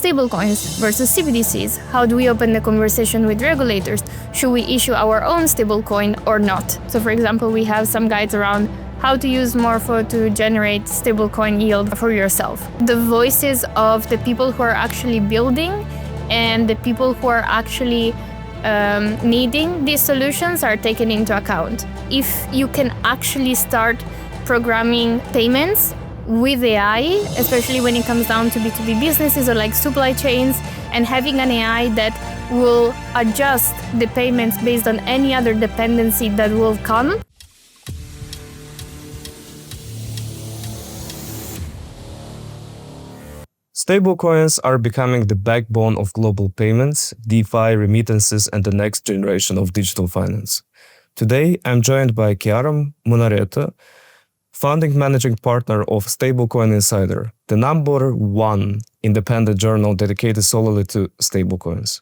Stablecoins versus CBDCs. How do we open the conversation with regulators? Should we issue our own stablecoin or not? So for example, we have some guides around how to use Morpho to generate stablecoin yield for yourself. The voices of the people who are actually building and the people who are actually needing these solutions are taken into account. If you can actually start programming payments with AI, especially when it comes down to B2B businesses or like supply chains, and having an AI that will adjust the payments based on any other dependency that will come. Stablecoins are becoming the backbone of global payments, DeFi, remittances, and the next generation of digital finance. Today, I'm joined by Chiara Munaretto, founding managing partner of Stablecoin Insider, the #1 independent journal dedicated solely to stablecoins.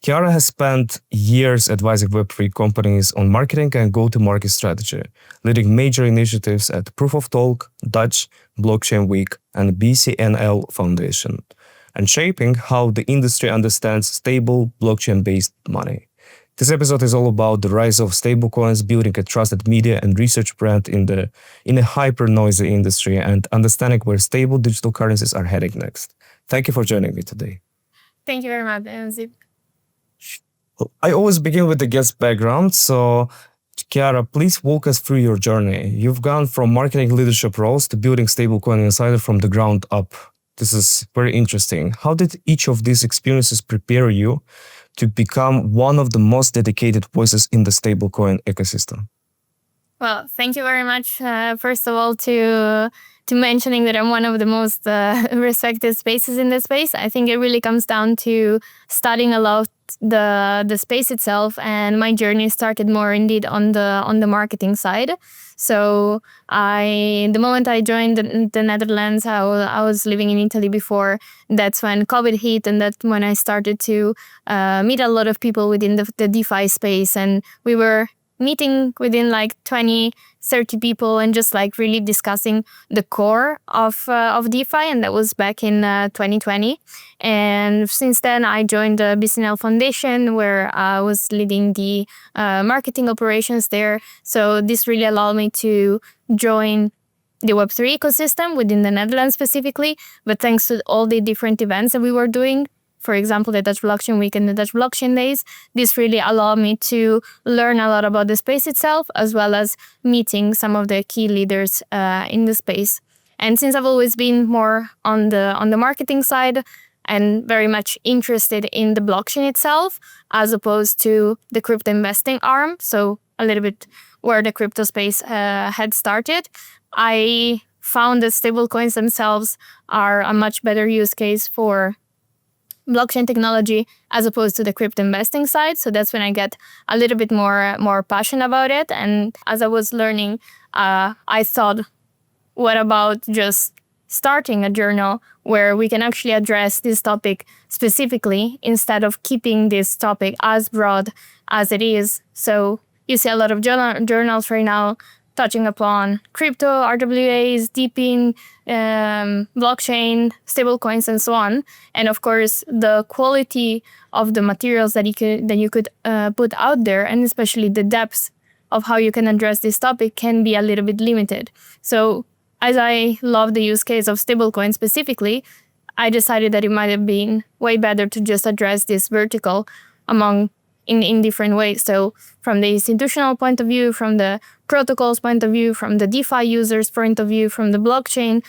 Chiara has spent years advising Web3 companies on marketing and go-to-market strategy, leading major initiatives at Proof of Talk, Dutch, Blockchain Week, and BCNL Foundation, and shaping how the industry understands stable blockchain-based money. This episode is all about the rise of stablecoins, building a trusted media and research brand in a hyper-noisy industry, and understanding where stable digital currencies are heading next. Thank you for joining me today. Thank you very much, Zip. I always begin with the guest background, so Chiara, please walk us through your journey. You've gone from marketing leadership roles to building Stablecoin Insider from the ground up. This is very interesting. How did each of these experiences prepare you to become one of the most dedicated voices in the stablecoin ecosystem? Well, thank you very much, first of all, to mentioning that I'm one of the most respected spaces in this space. I think it really comes down to studying a lot the space itself, and my journey started more indeed on the marketing side. So the moment I joined the Netherlands, I was living in Italy before. That's when COVID hit, and that's when I started to meet a lot of people within the DeFi space, and we were meeting within like 20, 30 people and just like really discussing the core of DeFi, and that was back in 2020. And since then, I joined the BCNL Foundation, where I was leading the marketing operations there. So this really allowed me to join the Web3 ecosystem within the Netherlands specifically, but thanks to all the different events that we were doing, for example, the Dutch Blockchain Week and the Dutch Blockchain Days, this really allowed me to learn a lot about the space itself, as well as meeting some of the key leaders in the space. And since I've always been more on the marketing side and very much interested in the blockchain itself, as opposed to the crypto investing arm, so a little bit where the crypto space had started, I found that stablecoins themselves are a much better use case for blockchain technology as opposed to the crypto investing side. So that's when I get a little bit more passionate about it. And as I was learning, I thought, what about just starting a journal where we can actually address this topic specifically instead of keeping this topic as broad as it is. So you see a lot of journals right now touching upon crypto, RWAs, deeping, blockchain, stablecoins, and so on. And of course, the quality of the materials that you could put out there, and especially the depth of how you can address this topic, can be a little bit limited. So as I love the use case of stablecoin specifically, I decided that it might have been way better to just address this vertical in different ways. So from the institutional point of view, from the protocols point of view, from the DeFi users point of view, from the blockchain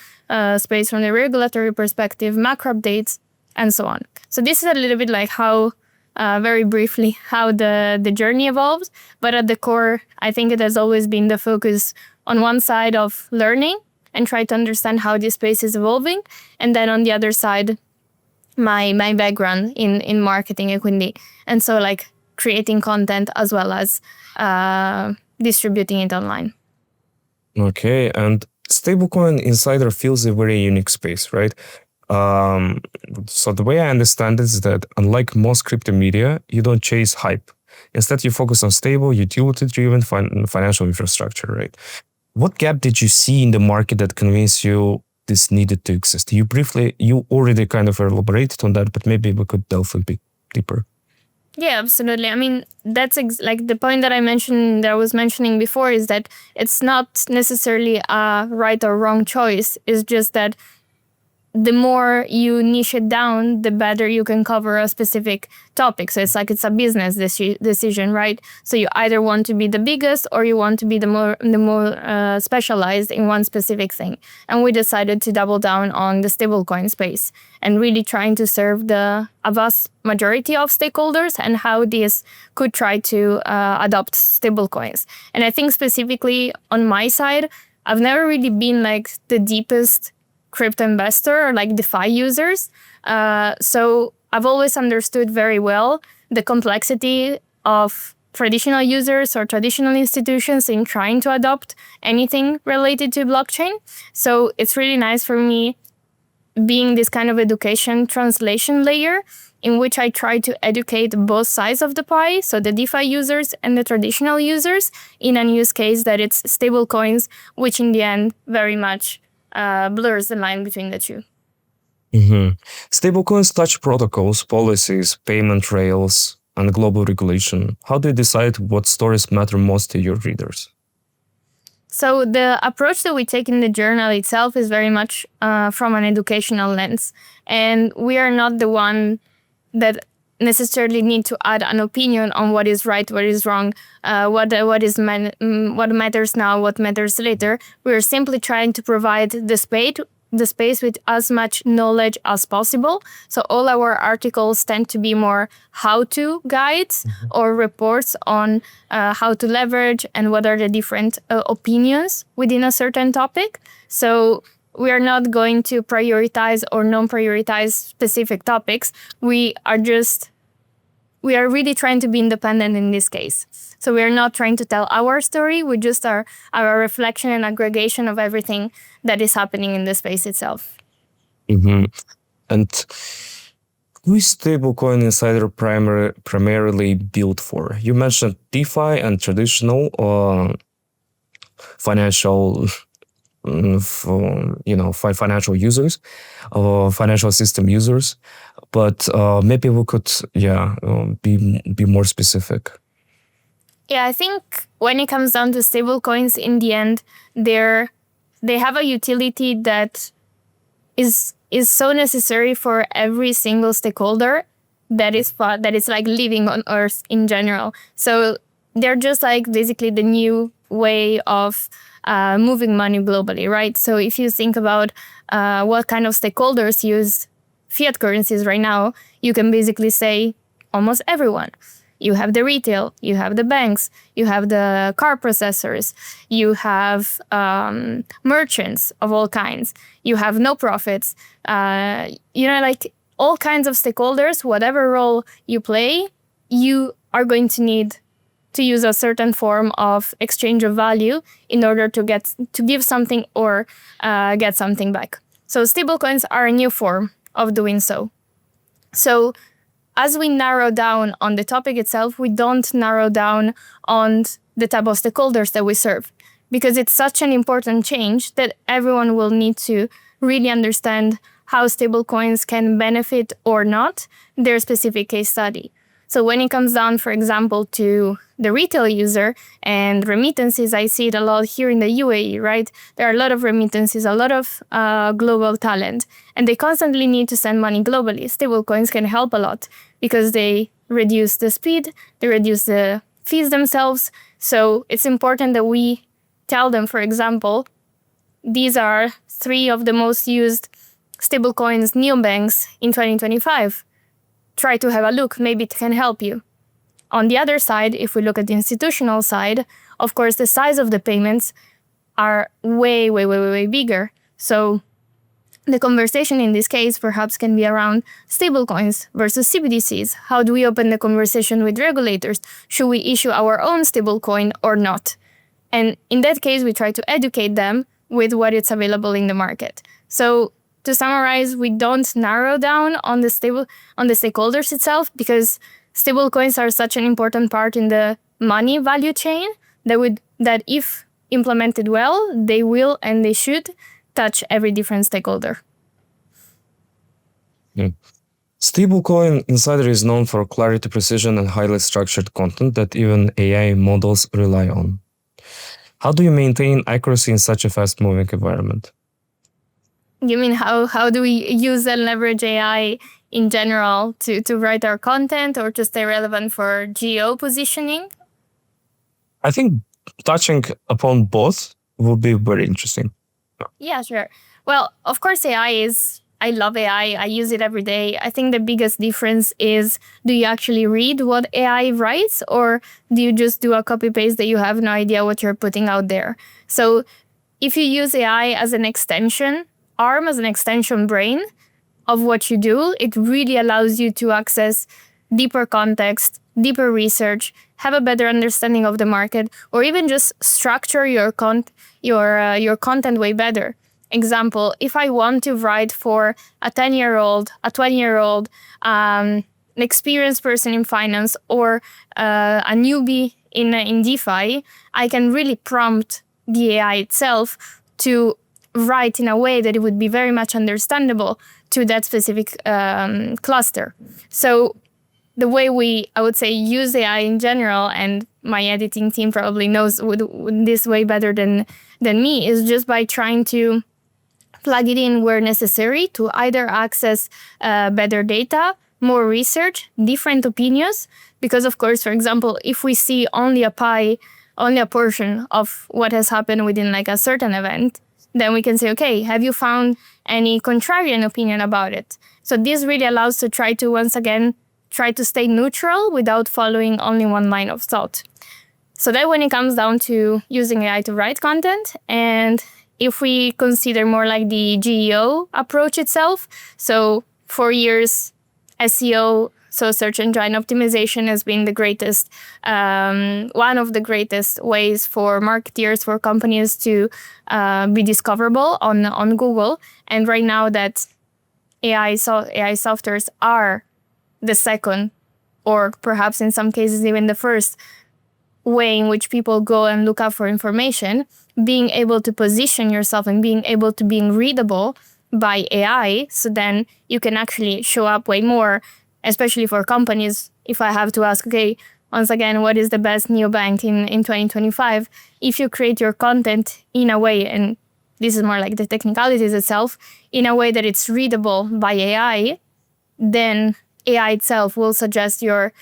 space, from the regulatory perspective, macro updates, and so on. So this is a little bit like how, very briefly, how the journey evolved. But at the core, I think it has always been the focus on one side of learning and try to understand how this space is evolving. And then on the other side, my background in marketing equity. And so like creating content as well as distributing it online. Okay, and Stablecoin Insider feels a very unique space, right? So the way I understand it is that unlike most crypto media, you don't chase hype. Instead, you focus on stable, utility-driven financial infrastructure, right? What gap did you see in the market that convinced you this needed to exist? You already kind of elaborated on that, but maybe we could delve a bit deeper. Yeah, absolutely. I mean, that's like the point that I was mentioning before, is that it's not necessarily a right or wrong choice. It's just that the more you niche it down, the better you can cover a specific topic. So it's a business decision, right? So you either want to be the biggest, or you want to be the more specialized in one specific thing. And we decided to double down on the stablecoin space and really trying to serve a vast majority of stakeholders and how these could try to adopt stablecoins. And I think specifically on my side, I've never really been like the deepest crypto investor or like DeFi users. So I've always understood very well the complexity of traditional users or traditional institutions in trying to adopt anything related to blockchain. So it's really nice for me being this kind of education translation layer in which I try to educate both sides of the pie, so the DeFi users and the traditional users, in a use case that it's stablecoins, which in the end very much blurs the line between the two. Mm-hmm. Stablecoins touch protocols, policies, payment rails, and global regulation. How do you decide what stories matter most to your readers? So the approach that we take in the journal itself is very much from an educational lens. And we are not the one that necessarily need to add an opinion on what is right, what is wrong, what matters now, what matters later. We're simply trying to provide the space with as much knowledge as possible. So all our articles tend to be more how-to guides or reports on how to leverage and what are the different opinions within a certain topic. So we are not going to prioritize or non-prioritize specific topics. We are really trying to be independent in this case. So we are not trying to tell our story. We just are our reflection and aggregation of everything that is happening in the space itself. Mm-hmm. And who is Stablecoin Insider primarily built for? You mentioned DeFi and traditional financial financial users, financial system users, but maybe we could, be more specific. Yeah, I think when it comes down to stablecoins, in the end, they have a utility that is so necessary for every single stakeholder that is like living on Earth in general. So they're just like basically the new way of moving money globally, right? So if you think about what kind of stakeholders use fiat currencies right now, you can basically say almost everyone. You have the retail, you have the banks, you have the car processors, you have merchants of all kinds, you have no profits, like all kinds of stakeholders. Whatever role you play, you are going to need to use a certain form of exchange of value in order to give something or get something back. So stablecoins are a new form of doing so. So as we narrow down on the topic itself, we don't narrow down on the type of stakeholders that we serve, because it's such an important change that everyone will need to really understand how stablecoins can benefit or not their specific case study. So when it comes down, for example, to the retail user and remittances, I see it a lot here in the UAE, right? There are a lot of remittances, a lot of global talent, and they constantly need to send money globally. Stablecoins can help a lot because they reduce the speed, they reduce the fees themselves. So it's important that we tell them, for example, these are 3 of the most used stablecoins neobanks in 2025. Try to have a look, maybe it can help you. On the other side, if we look at the institutional side, of course, the size of the payments are way, way, way, way, way bigger. So the conversation in this case perhaps can be around stablecoins versus CBDCs. How do we open the conversation with regulators? Should we issue our own stablecoin or not? And in that case, we try to educate them with what is available in the market. So to summarize, we don't narrow down on the stakeholders itself, because stablecoins are such an important part in the money value chain that if implemented well, they will and they should touch every different stakeholder. Stablecoin Insider is known for clarity, precision, and highly structured content that even AI models rely on. How do you maintain accuracy in such a fast-moving environment? You mean how do we use and leverage AI in general to write our content or to stay relevant for geo positioning? I think touching upon both would be very interesting. Yeah, sure. Well, of course, I love AI. I use it every day. I think the biggest difference is, do you actually read what AI writes, or do you just do a copy paste that you have no idea what you're putting out there? So if you use AI as an extension arm, as an extension brain of what you do, it really allows you to access deeper context, deeper research, have a better understanding of the market, or even just structure your content way better. Example, if I want to write for a 10-year-old, a 20-year-old, an experienced person in finance, or a newbie in DeFi, I can really prompt the AI itself to write in a way that it would be very much understandable to that specific cluster. So the way I would say, use AI in general, and my editing team probably knows this way better than me, is just by trying to plug it in where necessary to either access better data, more research, different opinions. Because of course, for example, if we see only a portion of what has happened within like a certain event, then we can say, okay, have you found any contrarian opinion about it? So this really allows to try to, once again, try to stay neutral without following only one line of thought. So that when it comes down to using AI to write content, and if we consider more like the GEO approach itself, so for years, SEO, so search engine optimization, has been the greatest, one of the greatest ways for marketeers, for companies to be discoverable on Google. And right now that AI softwares are the second, or perhaps in some cases even the first way in which people go and look up for information, being able to position yourself and being able to being readable by AI, so then you can actually show up way more, especially for companies. If I have to ask, okay, once again, what is the best neobank in 2025? If you create your content in a way, and this is more like the technicalities itself, in a way that it's readable by AI, then AI itself will suggest your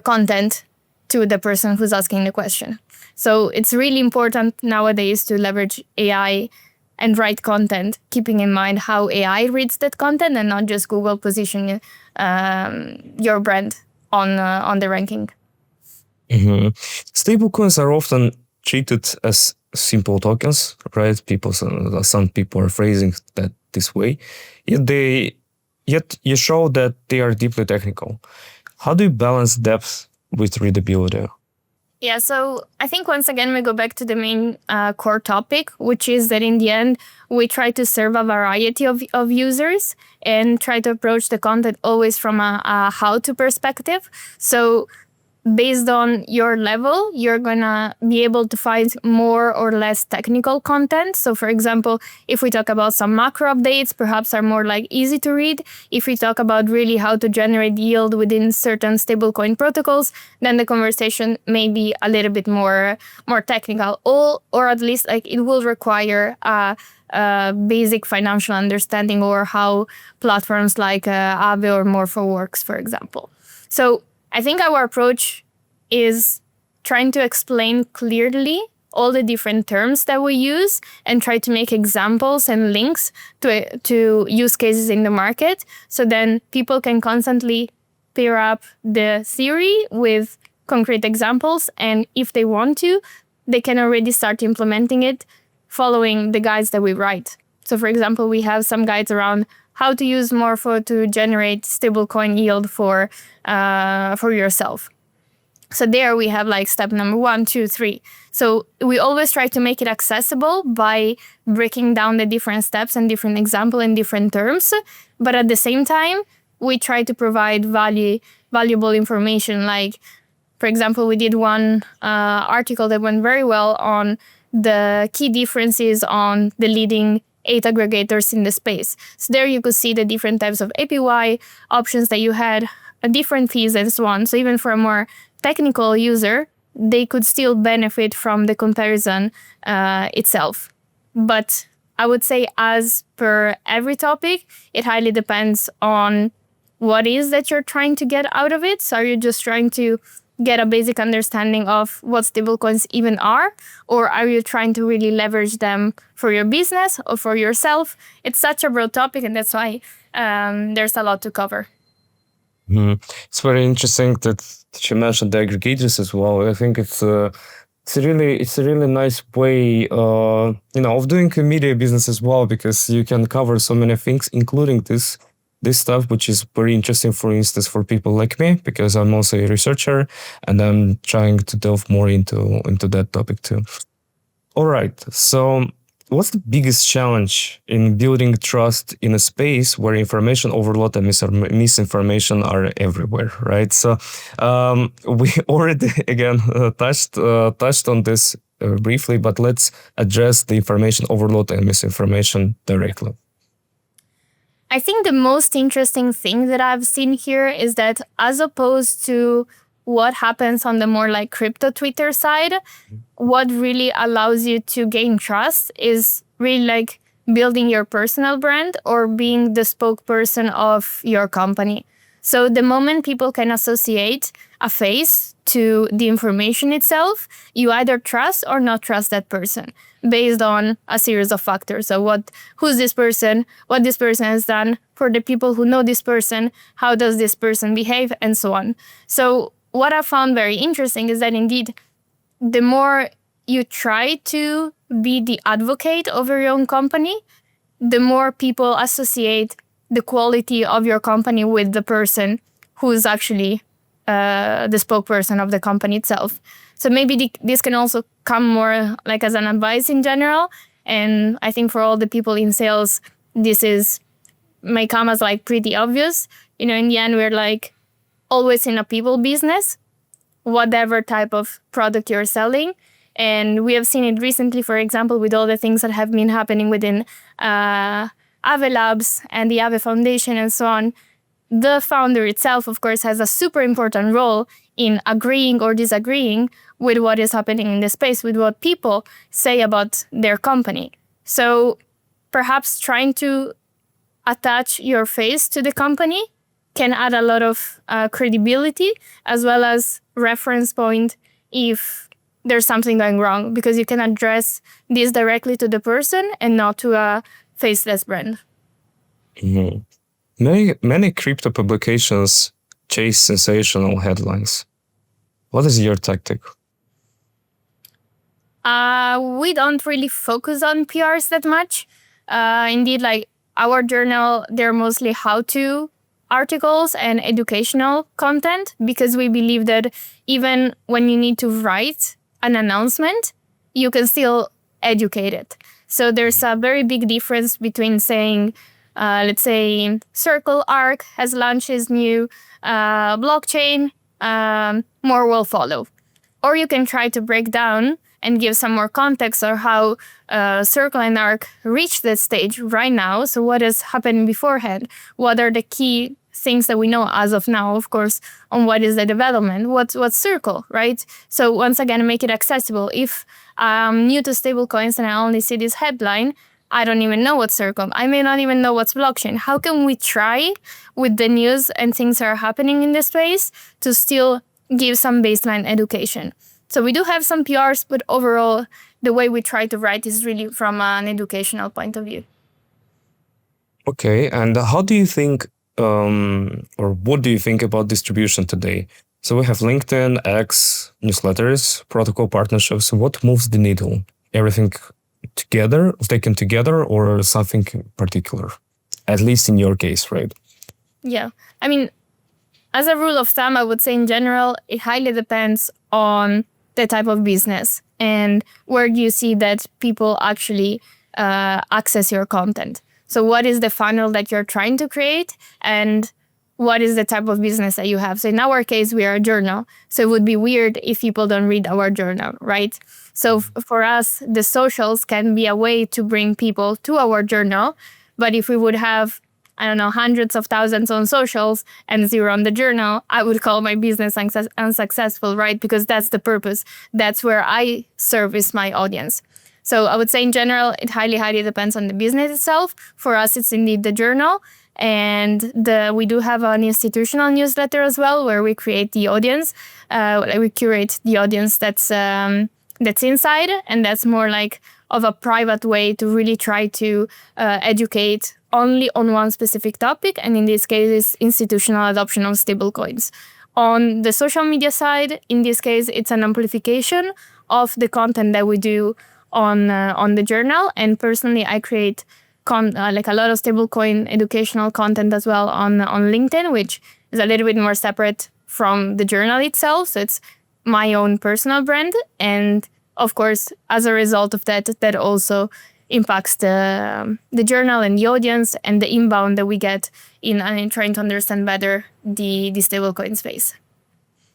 content to the person who's asking the question. So it's really important nowadays to leverage AI and write content, keeping in mind how AI reads that content, and not just Google position your brand on the ranking. Mm-hmm. Stablecoins are often treated as simple tokens, right? Some people are phrasing that this way. Yet you show that they are deeply technical. How do you balance depth with readability? Yeah, so I think once again we go back to the main core topic, which is that in the end we try to serve a variety of users and try to approach the content always from a how-to perspective. So based on your level, you're gonna be able to find more or less technical content. So for example, if we talk about some macro updates, perhaps are more like easy to read. If we talk about really how to generate yield within certain stablecoin protocols, then the conversation may be a little bit more technical, or at least like it will require a basic financial understanding, or how platforms like Aave or Morpho works, for example. So I think our approach is trying to explain clearly all the different terms that we use and try to make examples and links to use cases in the market. So then people can constantly pair up the theory with concrete examples. And if they want to, they can already start implementing it following the guides that we write. So for example, we have some guides around how to use Morpho to generate stablecoin yield for yourself. So there we have like step number 1, 2, 3. So we always try to make it accessible by breaking down the different steps and different examples and different terms. But at the same time, we try to provide valuable information. Like, for example, we did one article that went very well on the key differences on the leading 8 aggregators in the space. So there you could see the different types of APY options that you had, different fees and so on. So even for a more technical user, they could still benefit from the comparison itself. But I would say, as per every topic, it highly depends on what is that you're trying to get out of it. So are you just trying to get a basic understanding of what stablecoins even are, or are you trying to really leverage them for your business or for yourself? It's such a broad topic, and that's why there's a lot to cover. It's very interesting that you mentioned the aggregators as well. I think it's a really nice way, of doing a media business as well, because you can cover so many things, including this stuff, which is very interesting, for instance, for people like me, because I'm also a researcher and I'm trying to delve more into that topic too. All right. So what's the biggest challenge in building trust in a space where information overload and misinformation are everywhere, right? So we already, again, touched on this briefly, but let's address the information overload and misinformation directly. I think the most interesting thing that I've seen here is that, as opposed to what happens on the more like crypto Twitter side, what really allows you to gain trust is really like building your personal brand or being the spokesperson of your company. So the moment people can associate a face to the information itself, you either trust or not trust that person based on a series of factors. So who's this person, what this person has done, for the people who know this person, how does this person behave, and so on. So what I found very interesting is that indeed, the more you try to be the advocate over your own company, the more people associate the quality of your company with the person who is actually the spokesperson of the company itself. So maybe this can also come more like as an advice in general. And I think for all the people in sales, may come as like pretty obvious. In the end, we're like always in a people business, whatever type of product you're selling. And we have seen it recently, for example, with all the things that have been happening within Aave Labs and the Aave Foundation and so on. The founder itself, of course, has a super important role in agreeing or disagreeing with what is happening in the space, with what people say about their company. So perhaps trying to attach your face to the company can add a lot of credibility as well as reference point if there's something going wrong, because you can address this directly to the person and not to a faceless brand. Mm-hmm. Many crypto publications chase sensational headlines. What is your tactic? We don't really focus on PRs that much. Indeed, like our journal, they're mostly how-to articles and educational content, because we believe that even when you need to write an announcement, you can still educate it. So there's a very big difference between saying, let's say, Circle Arc has launched its new blockchain, more will follow. Or you can try to break down and give some more context on how Circle and Arc reached this stage right now. So what has happened beforehand? What are the key things that we know as of now, of course, on what is the development? What's Circle, right? So once again, make it accessible. If I'm new to stablecoins and I only see this headline, I don't even know what's Circle. I may not even know what's blockchain. How can we try with the news and things that are happening in this space to still give some baseline education? So we do have some PRs, but overall, the way we try to write is really from an educational point of view. Okay, and how do you think, or what do you think about distribution today? So we have LinkedIn, X, newsletters, protocol partnerships. What moves the needle? Everything together, taken together, or something particular? At least in your case, right? Yeah, I mean, as a rule of thumb, I would say in general, it highly depends on the type of business and where do you see that people actually access your content. So what is the funnel that you're trying to create, and what is the type of business that you have. So in our case, we are a journal. So it would be weird if people don't read our journal, right? So for us, the socials can be a way to bring people to our journal. But if we would have, I don't know, hundreds of thousands on socials and zero on the journal, I would call my business unsuccessful, right? Because that's the purpose. That's where I service my audience. So I would say in general, it highly, highly depends on the business itself. For us, it's indeed the journal. And we do have an institutional newsletter as well, where we create the audience. We curate the audience that's inside, and that's more like of a private way to really try to educate only on one specific topic. And in this case, it's institutional adoption of stablecoins. On the social media side, in this case, it's an amplification of the content that we do on the journal. And personally, I create like a lot of stablecoin educational content as well on LinkedIn, which is a little bit more separate from the journal itself. So it's my own personal brand. And of course, as a result of that also impacts the journal and the audience and the inbound that we get in trying to understand better the stablecoin space.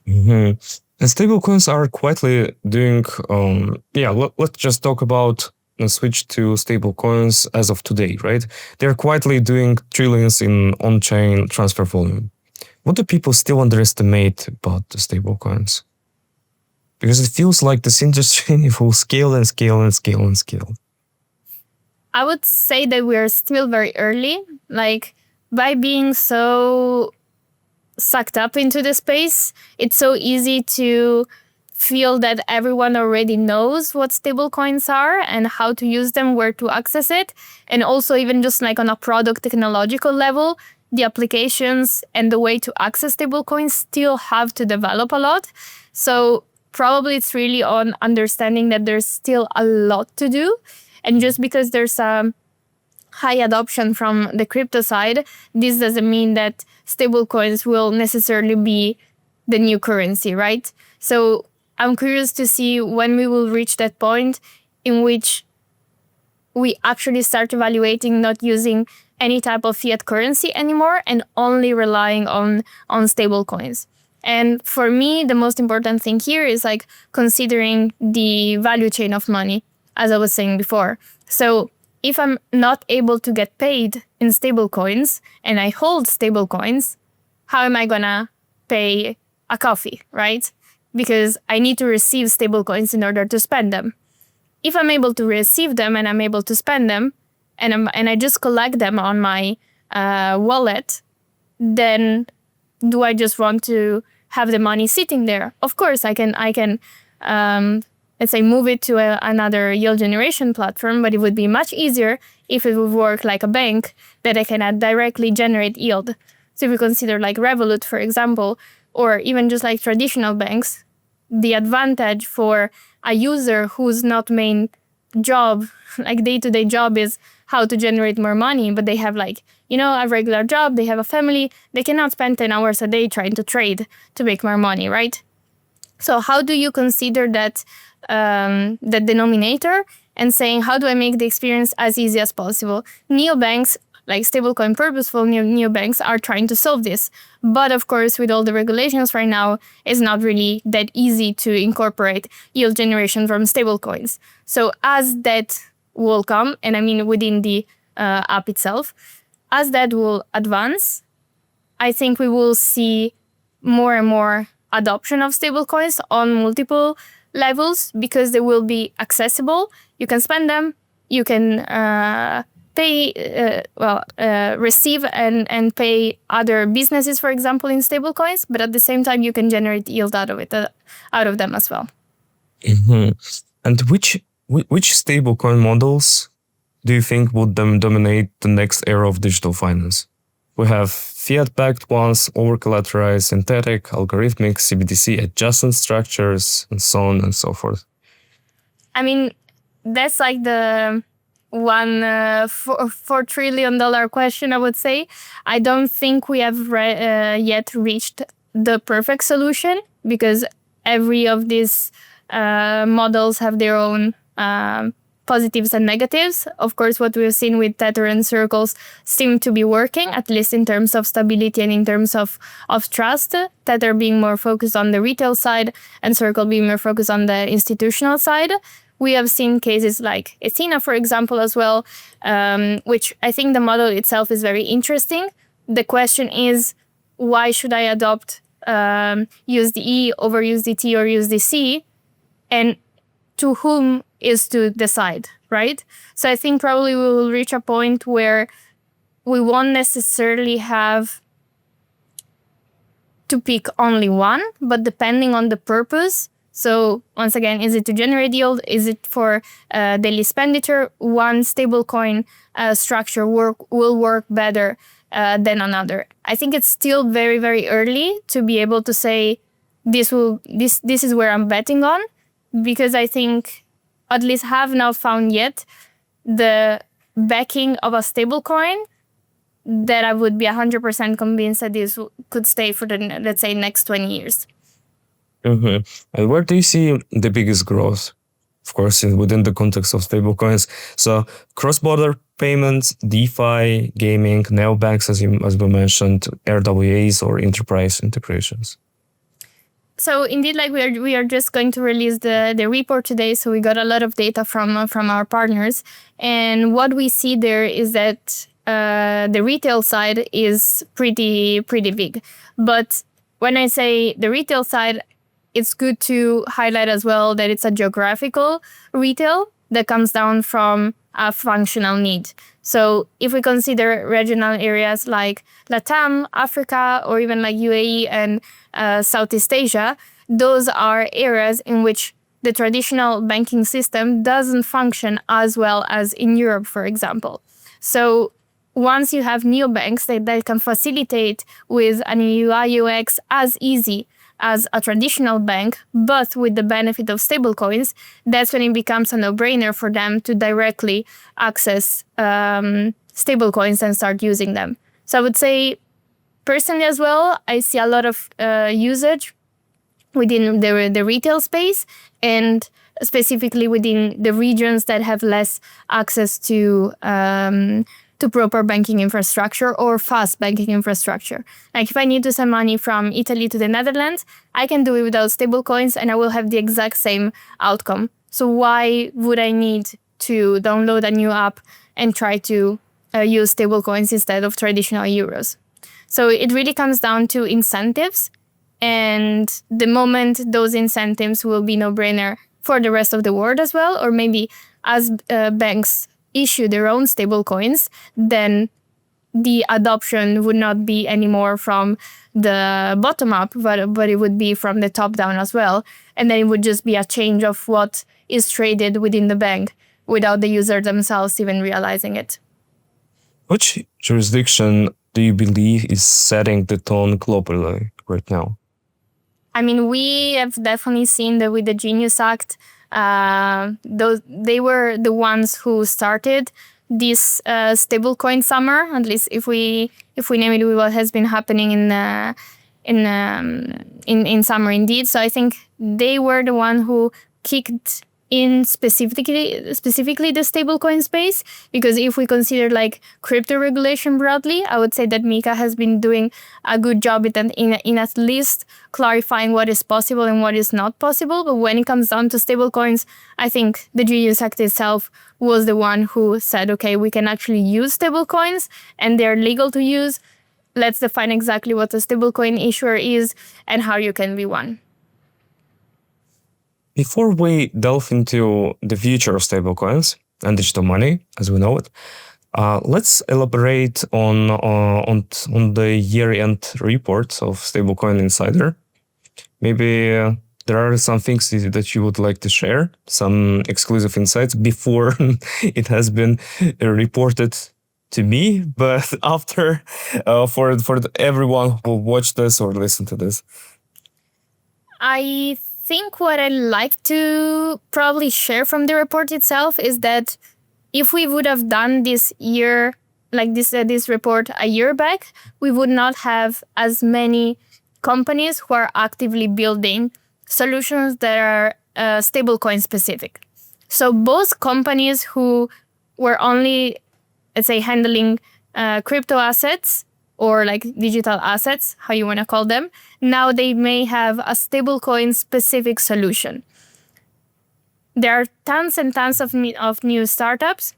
Mm-hmm. And stablecoins are quietly doing, let's just talk about switch to stablecoins as of today, right? They're quietly doing trillions in on-chain transfer volume. What do people still underestimate about the stablecoins? Because it feels like this industry will scale and scale and scale and scale. I would say that we're still very early. Like, by being so sucked up into the space, it's so easy to feel that everyone already knows what stablecoins are and how to use them, where to access it. And also even just like on a product technological level, the applications and the way to access stablecoins still have to develop a lot. So probably it's really on understanding that there's still a lot to do. And just because there's a high adoption from the crypto side, this doesn't mean that stablecoins will necessarily be the new currency, right? So I'm curious to see when we will reach that point in which we actually start evaluating not using any type of fiat currency anymore and only relying on stablecoins. And for me, the most important thing here is like considering the value chain of money, as I was saying before. So if I'm not able to get paid in stablecoins and I hold stablecoins, how am I gonna pay a coffee, right? Because I need to receive stablecoins in order to spend them. If I'm able to receive them and I'm able to spend them, and I just collect them on my wallet, then do I just want to have the money sitting there? Of course, I can let's say move it to another yield generation platform, but it would be much easier if it would work like a bank that I can directly generate yield. So if we consider like Revolut, for example, or even just like traditional banks, the advantage for a user whose not main job, like day-to-day job is how to generate more money, but they have like, a regular job, they have a family, they cannot spend 10 hours a day trying to trade to make more money, right? So how do you consider that denominator and saying, how do I make the experience as easy as possible? Neobanks, like stablecoin purposeful neobanks, are trying to solve this. But of course, with all the regulations right now, it's not really that easy to incorporate yield generation from stablecoins. So as that will come, and I mean within the app itself, as that will advance, I think we will see more and more adoption of stablecoins on multiple levels because they will be accessible. You can spend them, you can receive and pay other businesses, for example, in stablecoins, but at the same time, you can generate yield out of them as well. Mm-hmm. And which stablecoin models do you think would dominate the next era of digital finance? We have fiat-backed ones, over-collateralized, synthetic, algorithmic, CBDC adjacent structures, and so on and so forth. I mean, that's like the $4 trillion question, I would say. I don't think we have yet reached the perfect solution because every of these models have their own positives and negatives. Of course, what we've seen with Tether and Circles seem to be working, at least in terms of stability and in terms of trust. Tether being more focused on the retail side and Circle being more focused on the institutional side. We have seen cases like Ethena, for example, as well, which I think the model itself is very interesting. The question is, why should I adopt USDE over USDT or USDC? And to whom is to decide, right? So I think probably we will reach a point where we won't necessarily have to pick only one, but depending on the purpose. So once again, is it to generate yield? Is it for daily expenditure? One stablecoin structure will work better than another. I think it's still very, very early to be able to say this is where I'm betting on, because I think at least have not found yet the backing of a stablecoin that I would be 100% convinced that this could stay for the, let's say, next 20 years. Mm-hmm. And where do you see the biggest growth? Of course, within the context of stablecoins. So cross-border payments, DeFi, gaming, neobanks, as we mentioned, RWAs or enterprise integrations. So indeed, like we are just going to release the report today. So we got a lot of data from our partners, and what we see there is that the retail side is pretty big. But when I say the retail side, it's good to highlight as well that it's a geographical retail that comes down from a functional need. So if we consider regional areas like Latam, Africa, or even like UAE and Southeast Asia, those are areas in which the traditional banking system doesn't function as well as in Europe, for example. So once you have neobanks that can facilitate with an UI UX as easy as a traditional bank, but with the benefit of stablecoins, that's when it becomes a no-brainer for them to directly access stablecoins and start using them. So I would say, personally as well, I see a lot of usage within the retail space, and specifically within the regions that have less access to proper banking infrastructure or fast banking infrastructure. Like if I need to send money from Italy to the Netherlands, I can do it without stablecoins and I will have the exact same outcome. So why would I need to download a new app and try to use stablecoins instead of traditional euros? So it really comes down to incentives, and the moment those incentives will be no-brainer for the rest of the world as well, or maybe as banks issue their own stablecoins, then the adoption would not be anymore from the bottom up, but it would be from the top down as well. And then it would just be a change of what is traded within the bank without the user themselves even realizing it. Which jurisdiction do you believe is setting the tone globally right now? I mean, we have definitely seen that with the Genius Act, they were the ones who started this stablecoin summer. At least if we name it with what has been happening in summer, indeed. So I think they were the one who kicked in specifically the stablecoin space, because if we consider like crypto regulation broadly, I would say that Mika has been doing a good job in at least clarifying what is possible and what is not possible. But when it comes down to stablecoins, I think the Genius Act itself was the one who said, okay, we can actually use stablecoins and they're legal to use. Let's define exactly what a stablecoin issuer is and how you can be one. Before we delve into the future of stablecoins and digital money as we know it, let's elaborate on the year-end report of Stablecoin Insider. Maybe there are some things that you would like to share, some exclusive insights before it has been reported to me, but after for everyone who watch this or listen to this. I think what I'd like to probably share from the report itself is that if we would have done this year, like this report a year back, we would not have as many companies who are actively building solutions that are stablecoin specific. So both companies who were only, let's say, handling crypto assets or like digital assets, how you want to call them, now they may have a stablecoin specific solution. There are tons and tons of new startups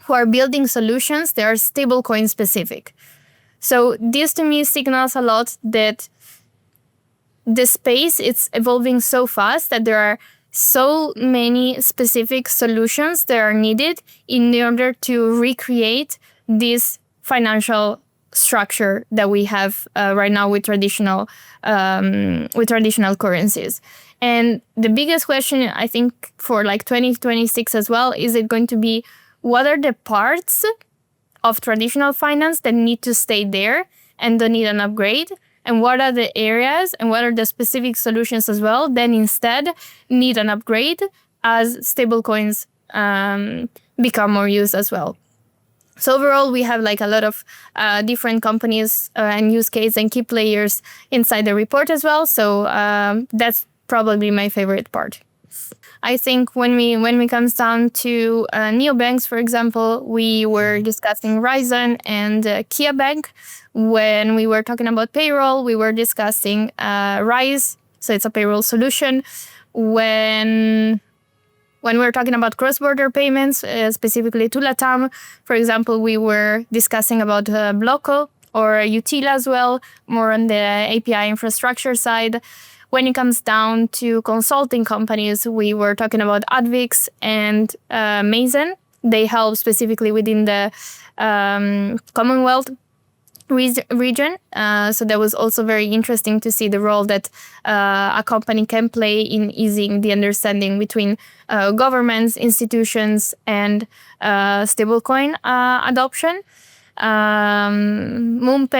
who are building solutions that are stablecoin specific. So this to me signals a lot that the space it's evolving so fast that there are so many specific solutions that are needed in order to recreate this financial structure that we have right now with traditional currencies. And the biggest question, I think, for like 2026 as well, is it going to be what are the parts of traditional finance that need to stay there and don't need an upgrade? And what are the areas and what are the specific solutions as well that instead need an upgrade as stablecoins become more used as well? So overall, we have like a lot of different companies and use case and key players inside the report as well. So that's probably my favorite part. I think when we comes down to neobanks, for example, we were discussing Ryzen and Kia Bank. When we were talking about payroll, we were discussing Rise, so it's a payroll solution. When we're talking about cross-border payments, specifically to LATAM, for example, we were discussing about Bloco or Utila as well, more on the API infrastructure side. When it comes down to consulting companies, we were talking about Advix and Mason. They help specifically within the Commonwealth region. So that was also very interesting to see the role that a company can play in easing the understanding between governments, institutions, and stablecoin adoption. MoonPay,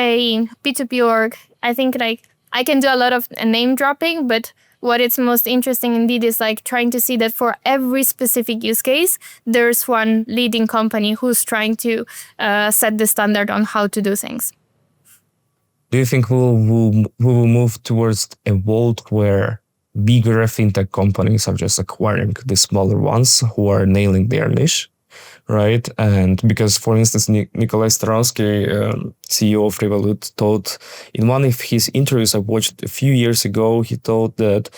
P2P.org. I think like I can do a lot of name dropping, but what it's most interesting indeed is like trying to see that for every specific use case, there's one leading company who's trying to set the standard on how to do things. Do you think we will move towards a world where bigger fintech companies are just acquiring the smaller ones who are nailing their niche, right? And because, for instance, Nikolai Starowski, CEO of Revolut, told in one of his interviews I watched a few years ago, he told that,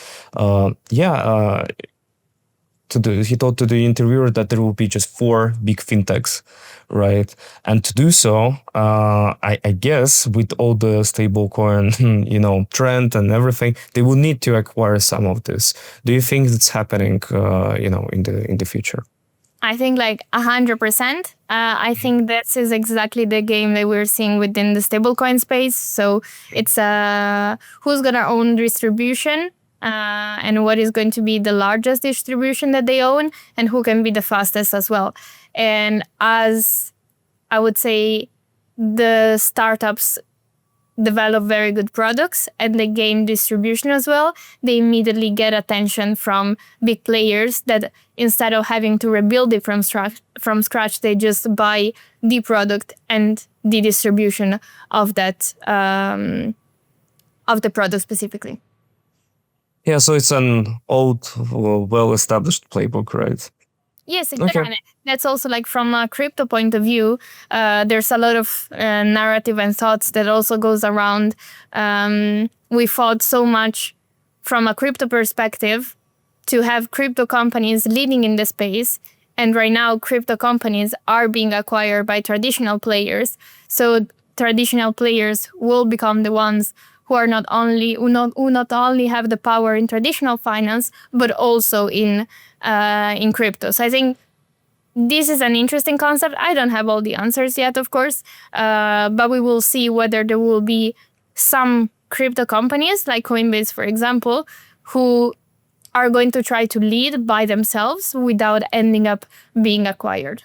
he told to the interviewer that there will be just 4 big fintechs, right? And to do so, I guess with all the stablecoin, trend and everything, they will need to acquire some of this. Do you think that's happening, in the future? I think like 100%. I think this is exactly the game that we're seeing within the stablecoin space. So it's who's gonna own distribution. And what is going to be the largest distribution that they own and who can be the fastest as well. And as I would say, the startups develop very good products and they gain distribution as well, they immediately get attention from big players that instead of having to rebuild it from scratch, they just buy the product and the distribution of that of the product specifically. Yeah, so it's an old, well-established playbook, right? Yes, exactly. Okay. That's also like from a crypto point of view, there's a lot of narrative and thoughts that also goes around. We fought so much from a crypto perspective to have crypto companies leading in the space. And right now, crypto companies are being acquired by traditional players. So traditional players will become the ones who not only have the power in traditional finance, but also in crypto. So I think this is an interesting concept. I don't have all the answers yet, of course, but we will see whether there will be some crypto companies like Coinbase, for example, who are going to try to lead by themselves without ending up being acquired.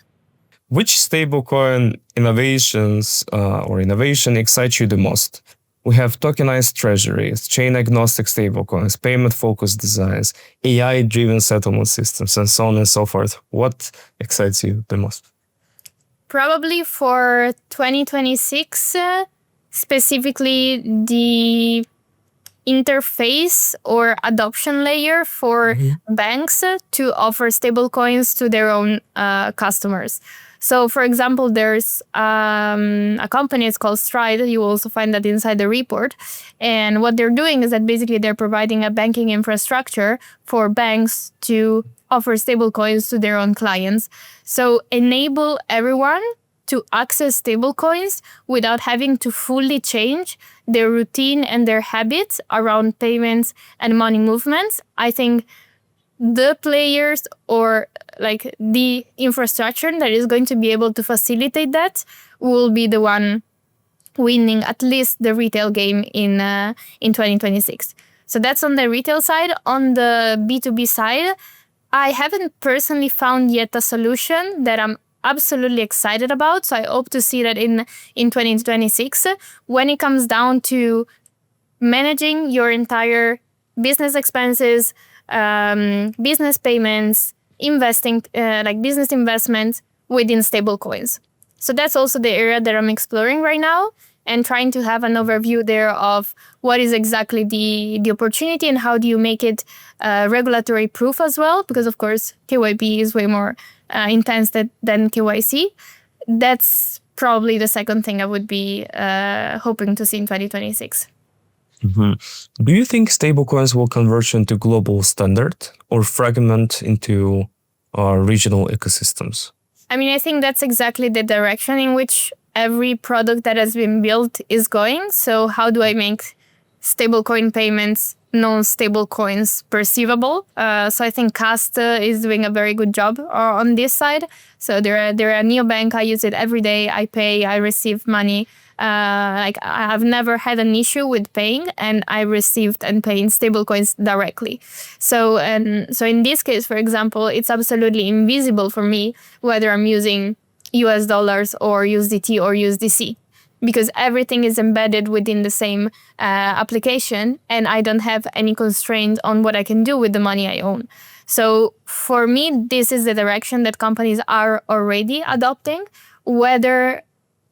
Which stablecoin innovations or innovation excites you the most? We have tokenized treasuries, chain-agnostic stablecoins, payment-focused designs, AI-driven settlement systems, and so on and so forth. What excites you the most? Probably for 2026, specifically the interface or adoption layer for banks to offer stablecoins to their own customers. So, for example, there's a company, it's called Stride. You will also find that inside the report. And what they're doing is that basically they're providing a banking infrastructure for banks to offer stablecoins to their own clients. So enable everyone to access stablecoins without having to fully change their routine and their habits around payments and money movements. I think the players or like the infrastructure that is going to be able to facilitate that will be the one winning at least the retail game in 2026. So that's on the retail side. On the B2B side, I haven't personally found yet a solution that I'm absolutely excited about. So I hope to see that in 2026 when it comes down to managing your entire business expenses, business payments, investing, like business investment within stablecoins. So that's also the area that I'm exploring right now and trying to have an overview there of what is exactly the opportunity and how do you make it regulatory proof as well, because of course KYB is way more intense than KYC. That's probably the second thing I would be hoping to see in 2026. Do you think stablecoins will converge into global standard or fragment into regional ecosystems? I mean, I think that's exactly the direction in which every product that has been built is going. So how do I make stablecoin payments, non-stablecoins perceivable? So I think Cast is doing a very good job on this side. So they're a neobank. I use it every day. I pay, I receive money. Like I have never had an issue with paying, and I received and pay in stablecoins directly. So in this case, for example, it's absolutely invisible for me whether I'm using US dollars or USDT or USDC, because everything is embedded within the same application, and I don't have any constraint on what I can do with the money I own. So for me, this is the direction that companies are already adopting. Whether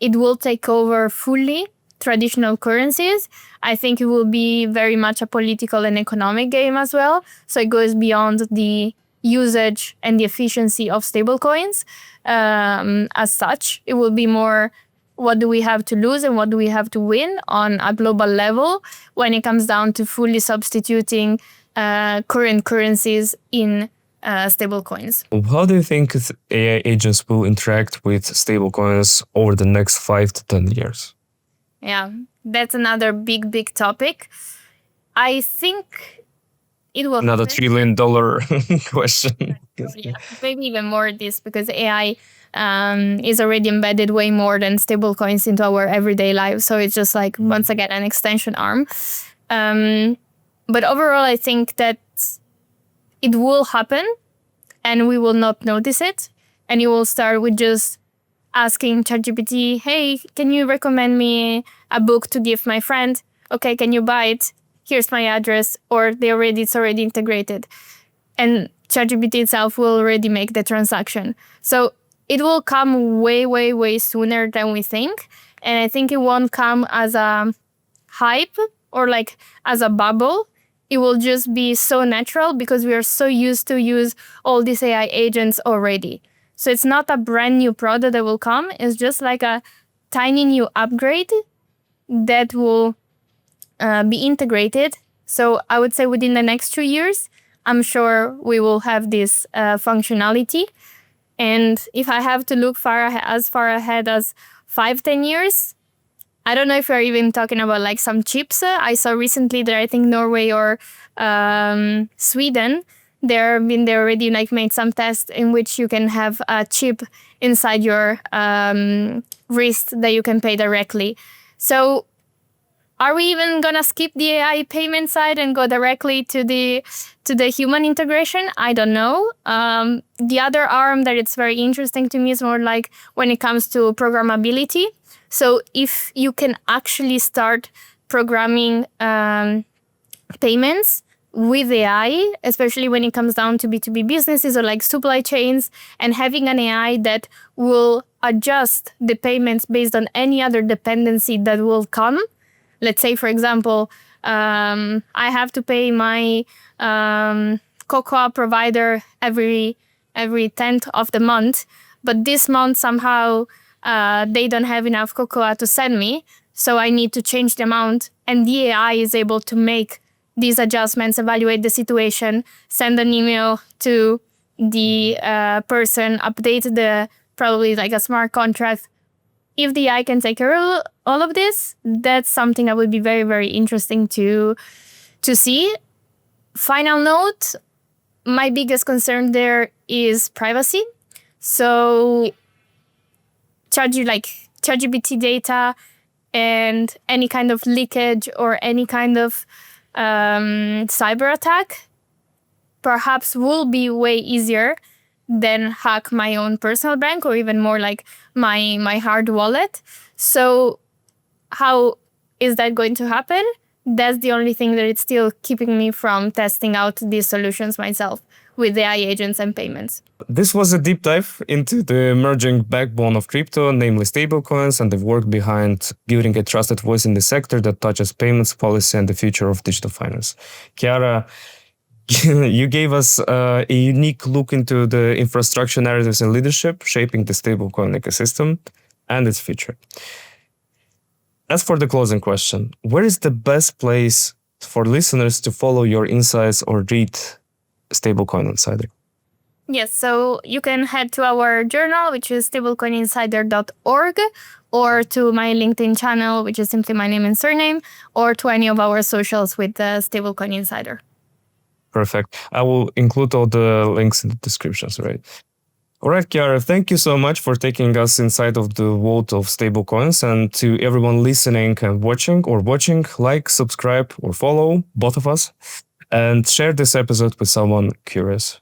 it will take over fully traditional currencies, I think it will be very much a political and economic game as well. So it goes beyond the usage and the efficiency of stablecoins. As such, it will be more what do we have to lose and what do we have to win on a global level when it comes down to fully substituting current currencies in stablecoins. How do you think AI agents will interact with stablecoins over the next 5 to 10 years? Yeah, that's another big topic. I think it will Another $1 trillion question. Yeah, maybe even more this, because AI is already embedded way more than stablecoins into our everyday lives. So it's just like, once again, an extension arm. But overall, I think that it will happen and we will not notice it. And you will start with just asking ChatGPT, hey, can you recommend me a book to give my friend? Okay, can you buy it? Here's my address. Or it's already integrated. And ChatGPT itself will already make the transaction. So it will come way sooner than we think. And I think it won't come as a hype or like as a bubble. It will just be so natural because we are so used to use all these AI agents already. So it's not a brand new product that will come. It's just like a tiny new upgrade that will be integrated. So I would say within the next 2 years, I'm sure we will have this functionality. And if I have to look as far ahead as 5-10 years, I don't know if we're even talking about like some chips. I saw recently that I think Norway or Sweden, they already like made some tests in which you can have a chip inside your wrist that you can pay directly. So are we even gonna skip the AI payment side and go directly to the human integration? I don't know. The other arm that it's very interesting to me is more like when it comes to programmability. So if you can actually start programming payments with AI, especially when it comes down to B2B businesses or like supply chains, and having an AI that will adjust the payments based on any other dependency that will come. Let's say, for example, I have to pay my cocoa provider every 10th of the month, but this month somehow they don't have enough cocoa to send me, so I need to change the amount, and the AI is able to make these adjustments, evaluate the situation, send an email to the person, update the probably like a smart contract. If the AI can take care of all of this, that's something that would be very, very interesting to see. Final note, my biggest concern there is privacy. So ChatGPT data and any kind of leakage or any kind of cyber attack perhaps will be way easier than hack my own personal bank or even more like my hard wallet. So how is that going to happen? That's the only thing that it's still keeping me from testing out these solutions myself with AI agents and payments. This was a deep dive into the emerging backbone of crypto, namely stablecoins, and the work behind giving a trusted voice in the sector that touches payments policy and the future of digital finance. Chiara, you gave us a unique look into the infrastructure narratives and leadership shaping the stablecoin ecosystem and its future. As for the closing question, where is the best place for listeners to follow your insights or read Stablecoin Insider? Yes, so you can head to our journal, which is stablecoininsider.org, or to my LinkedIn channel, which is simply my name and surname, or to any of our socials with the Stablecoin Insider. Perfect. I will include all the links in the descriptions, right? All right, Chiara, thank you so much for taking us inside of the world of stablecoins. And to everyone listening and watching, like, subscribe, or follow, both of us, and share this episode with someone curious.